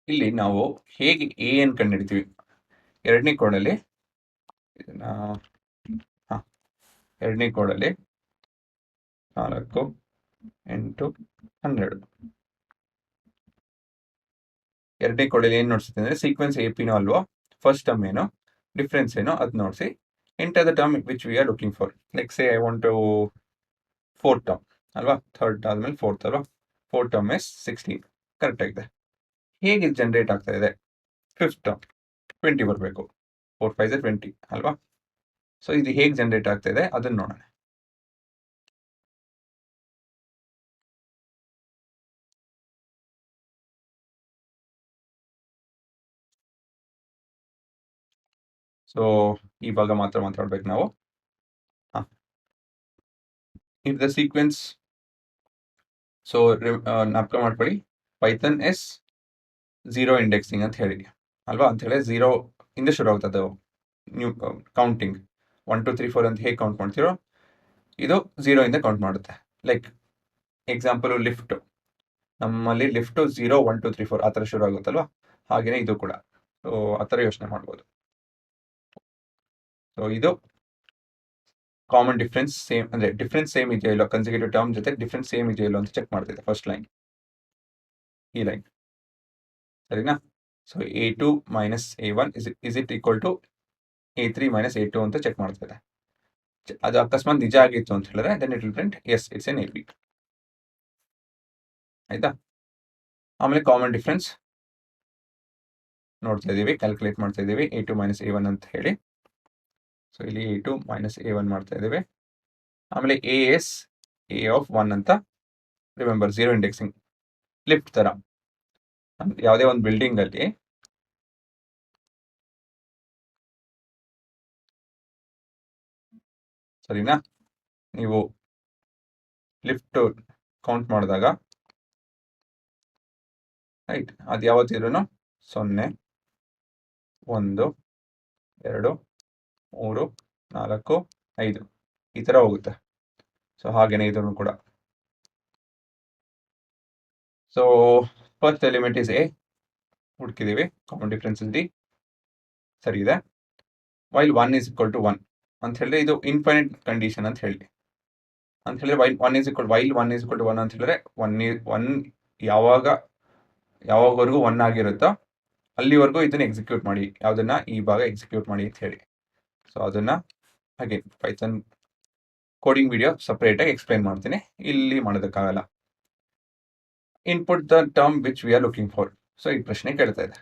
ಇಲ್ಲಿ ನಾವು ಹೇಗೆ ಎ ಅನ್ನು ಕಂಡುಹಿಡಿತೀವಿ? ಎರಡನೇ ಕೋಡಲ್ಲಿ ಇದನ್ನ ಎರಡನೇ ಕೋಡಲ್ಲಿ 4, 8, 12 ಎರಡನೇ ಕೋಡಲ್ಲಿ ಏನು ನೋಡ್ಸುತ್ತೆ ಅಂದರೆ ಸೀಕ್ವೆನ್ಸ್ ಎ ಪಿನೋ ಅಲ್ವೋ, ಫಸ್ಟ್ ಟರ್ಮ್ ಏನೋ ಡಿಫ್ರೆನ್ಸ್ ಏನೋ ಅದು ನೋಡಿಸಿ enter the term which we are looking for. Like say I want to fourth term ಅಲ್ವಾ, ಥರ್ಡ್ ಆದಮೇಲೆ ಫೋರ್ತ್ ಅಲ್ವಾ, ಫೋರ್ತ್ ಟರ್ಮ್ ಇಸ್ 16 ಕರೆಕ್ಟ್ ಆಗಿದೆ. ಹೇಗೆ ಜನರೇಟ್ ಆಗ್ತಾ ಇದೆ? ಫಿಫ್ತ್ ಟರ್ಮ್ 20 ಬರಬೇಕು, 4 5 20 ಅಲ್ವಾ. ಸೊ ಇದು ಹೇಗೆ ಜನರೇಟ್ ಆಗ್ತಾ ಇದೆ ಅದನ್ನು ನೋಡೋಣ. ಸೊ ಈ ಭಾಗ ಮಾತ್ರ ಮಾತಾಡ್ಬೇಕು ನಾವು. ಇಫ್ ದ ಸೀಕ್ವೆನ್ಸ್, ಸೊ ಜ್ಞಾಪಕ ಮಾಡ್ಕೊಳ್ಳಿ, ಪೈಥನ್ ಎಸ್ 0 ಇಂಡೆಕ್ಸಿಂಗ್ ಅಂತ ಹೇಳಿ ಅಲ್ವಾ. ಅಂತ ಹೇಳಿ 0 ಇಂದ ಶುರು ಆಗ್ತದೆ ನ್ಯೂ ಕೌಂಟಿಂಗ್. 1 2 3 4 ಅಂತ ಹೇಗೆ ಕೌಂಟ್ ಮಾಡ್ತೀರೋ ಇದು 0 ಇಂದ ಕೌಂಟ್ ಮಾಡುತ್ತೆ. ಲೈಕ್ ಎಕ್ಸಾಂಪಲ್ ಲಿಫ್ಟ್, ನಮ್ಮಲ್ಲಿ ಲಿಫ್ಟ್ 0 1 2 3 4 ಆ ಥರ ಶುರು ಆಗುತ್ತಲ್ವಾ, ಹಾಗೆಯೇ ಇದು ಕೂಡ. ಸೊ ಆ ಥರ ಯೋಚನೆ ಮಾಡ್ಬೋದು. ಸೊ ಇದು ಕಾಮನ್ ಡಿಫ್ರೆನ್ಸ್ ಸೇಮ್, ಅಂದರೆ ಡಿಫ್ರೆನ್ಸ್ ಸೇಮ್ ಇದೆಯೋ ಇಲ್ಲೋ, ಕನ್ಸಿಕ್ಯೂಟಿವ್ ಟರ್ಮ್ ಜೊತೆ ಡಿಫ್ರೆನ್ಸ್ ಸೇಮ್ ಇದೆಯೋ ಇಲ್ಲೋ ಅಂತ ಚೆಕ್ ಮಾಡ್ತಿದೆ ಫಸ್ಟ್ ಲೈನ್, ಈ ಲೈನ್ ಸರಿನಾ. So A2 minus A1 is it equal to A3 minus A2 ಅಂತ ಚೆಕ್ ಮಾಡ್ತಿದೆ. ಅದು ಅಕಸ್ಮಾತ್ ನಿಜ ಆಗಿತ್ತು ಅಂತ ಹೇಳಿದ್ರೆ then it will print as it's an AB. ಆಯ್ತಾ. ಆಮೇಲೆ ಕಾಮನ್ ಡಿಫ್ರೆನ್ಸ್ ನೋಡ್ತಾ ಇದ್ದೀವಿ, ಕ್ಯಾಲ್ಕುಲೇಟ್ ಮಾಡ್ತಾ ಇದ್ದೀವಿ A2 ಮೈನಸ್ A1 ಅಂತ ಹೇಳಿ. ಸೊ ಇಲ್ಲಿ A2 ಮೈನಸ್ A1 ಮಾಡ್ತಾ ಇದ್ದೇವೆ. ಆಮೇಲೆ A ಎಸ್ A ಆಫ್ 1 ಅಂತ ರಿಮೆಂಬರ್, 0 ಇಂಡೆಕ್ಸಿಂಗ್ ಲಿಫ್ಟ್ ಥರ. ಯಾವುದೇ ಒಂದು ಬಿಲ್ಡಿಂಗ್ ಅಲ್ಲಿ ಸರಿನಾ, ನೀವು ಲಿಫ್ಟ್ ಕೌಂಟ್ ಮಾಡಿದಾಗ ರೈಟ್, ಅದು ಯಾವತ್ತಿದ್ರೂ 0 1 2 3 4 5 ಈ ಥರ ಹೋಗುತ್ತೆ. ಸೊ ಹಾಗೇನೆ ಇದನ್ನು ಕೂಡ. So first element is A ಹುಡುಕಿದ್ದೀವಿ, ಕಾಮನ್ ಡಿಫ್ರೆನ್ಸ್ ಇಸ್ ಡಿ ಸರಿ ಇದೆ. ವೈಲ್ 1 ಇಸ್ ಈಕ್ವಲ್ ಟು 1 ಅಂತ ಹೇಳಿದ್ರೆ ಇದು ಇನ್ಫೈನೈಟ್ ಕಂಡೀಷನ್ ಅಂತ ಹೇಳಿ. ಅಂತ ಹೇಳಿದ್ರೆ ವೈಲ್ 1 ಇಸ್ ಈಕ್ವಲ್ ಟು 1 ಅಂತ ಹೇಳಿದ್ರೆ 1 ಯಾವಾಗವರೆಗೂ 1 ಆಗಿರುತ್ತೋ ಅಲ್ಲಿವರೆಗೂ ಇದನ್ನ ಎಕ್ಸಿಕ್ಯೂಟ್ ಮಾಡಿ, ಯಾವುದನ್ನ ಈ ಭಾಗ ಎಕ್ಸಿಕ್ಯೂಟ್ ಮಾಡಿ ಅಂತ ಹೇಳಿ. ಸೊ ಅದನ್ನ ಹಾಗೆ ಪೈಥಾನ್ ಕೋಡಿಂಗ್ ವಿಡಿಯೋ ಸಪ್ರೇಟಾಗಿ ಎಕ್ಸ್ಪ್ಲೈನ್ ಮಾಡ್ತೀನಿ, ಇಲ್ಲಿ ಮಾಡೋದಕ್ಕಾಗಲ್ಲ. Input the term which we are looking for. So ಈ ಪ್ರಶ್ನೆ ಕೇಳ್ತಾ ಇದೆ,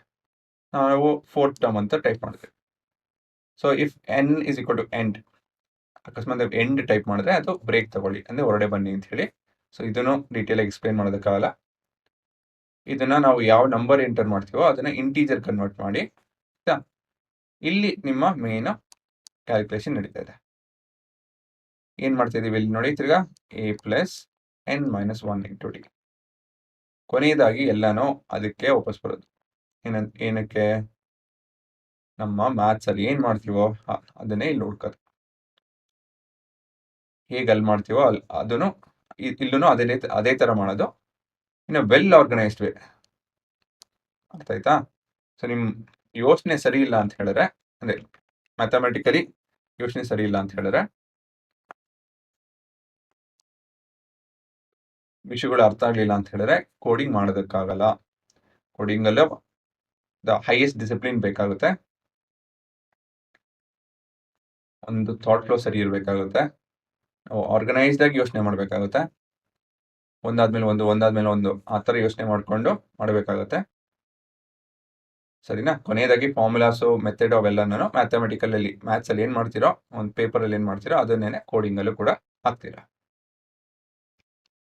ನಾವು ಫೋರ್ತ್ ಟರ್ಮ್ ಅಂತ ಟೈಪ್ ಮಾಡ್ತೀವಿ. So if n is equal to end, ಅಕಸ್ಮಾತ್ ಎಂಡ್ ಟೈಪ್ ಮಾಡಿದ್ರೆ ಅದು ಬ್ರೇಕ್ ತಗೊಳ್ಳಿ, ಅಂದರೆ ಹೊರಡೆ ಬನ್ನಿ ಅಂತ ಹೇಳಿ. ಸೊ ಇದನ್ನು ಡೀಟೇಲಾಗಿ ಎಕ್ಸ್ಪ್ಲೈನ್ ಮಾಡೋದಕ್ಕಾಗಲ್ಲ. ಇದನ್ನ ನಾವು ಯಾವ ನಂಬರ್ ಎಂಟರ್ ಮಾಡ್ತೀವೋ ಅದನ್ನ ಇಂಟೀಜರ್ ಕನ್ವರ್ಟ್ ಮಾಡಿ. ಇಲ್ಲಿ ನಿಮ್ಮ ಮೇನ್ ಕ್ಯಾಲ್ಕುಲೇಷನ್ ನಡೀತಾ ಇದೆ. ಏನ್ ಮಾಡ್ತಾ ಇದೀವಿ ಇಲ್ಲಿ ನೋಡಿ, ತಿರ್ಗಾ A plus n minus 1 into D. ಕೊನೆಯದಾಗಿ ಎಲ್ಲಾನು ಅದಕ್ಕೆ ವಾಪಸ್ ಬರೋದು. ಏನಕ್ಕೆ? ನಮ್ಮ ಮ್ಯಾಥ್ಸ್ ಅಲ್ಲಿ ಏನ್ ಮಾಡ್ತೀವೋ ಅದನ್ನೇ ಇಲ್ಲಿ ಹುಡ್ಕೋದು. ಹೇಗೆ ಅಲ್ಲಿ ಮಾಡ್ತೀವೋ ಅದನ್ನು ಇಲ್ಲೂ ಅದೇ ತರ ಮಾಡೋದು, ಇನ್ನು ವೆಲ್ ಆರ್ಗನೈಸ್ಡ್ ವೇ. ಅರ್ಥ ಆಯ್ತಾ? ಸೊ ನಿಮ್ ಯೋಚನೆ ಸರಿ ಇಲ್ಲ ಅಂತ ಹೇಳಿದ್ರೆ, ಅಂದ್ರೆ ಮ್ಯಾಥಮೆಟಿಕಲಿ ಯೋಚನೆ ಸರಿ ಇಲ್ಲ ಅಂತ ಹೇಳಿದ್ರೆ, ವಿಷಯಗಳು ಅರ್ಥ ಆಗ್ಲಿಲ್ಲ ಅಂತ ಹೇಳಿದ್ರೆ ಕೋಡಿಂಗ್ ಮಾಡೋದಕ್ಕಾಗಲ್ಲ. ಕೋಡಿಂಗ್ ಅಲ್ಲೂ ದ ಹೈಯೆಸ್ಟ್ ಡಿಸಿಪ್ಲಿನ್ ಬೇಕಾಗುತ್ತೆ, ಒಂದು ಥಾಟ್ ಫ್ಲೋ ಸರಿ ಇರಬೇಕಾಗುತ್ತೆ, ಆರ್ಗನೈಸ್ಡ್ ಆಗಿ ಯೋಚನೆ ಮಾಡಬೇಕಾಗುತ್ತೆ, ಒಂದಾದ್ಮೇಲೆ ಒಂದು ಆ ಥರ ಯೋಚನೆ ಮಾಡಿಕೊಂಡು ಮಾಡಬೇಕಾಗುತ್ತೆ. ಸರಿನಾ? ಕೊನೆಯದಾಗಿ ಫಾರ್ಮುಲಾಸು ಮೆಥಡ್ ಅವೆಲ್ಲನೂ ಮ್ಯಾಥಮೆಟಿಕಲ್ ಅಲ್ಲಿ ಮ್ಯಾಥ್ಸ್ ಅಲ್ಲಿ ಏನು ಮಾಡ್ತೀರೋ, ಒಂದು ಪೇಪರಲ್ಲಿ ಏನು ಮಾಡ್ತೀರೋ ಅದನ್ನೇನೆ ಕೋಡಿಂಗ್ ಅಲ್ಲೂ ಕೂಡ ಹಾಕ್ತೀರಾ.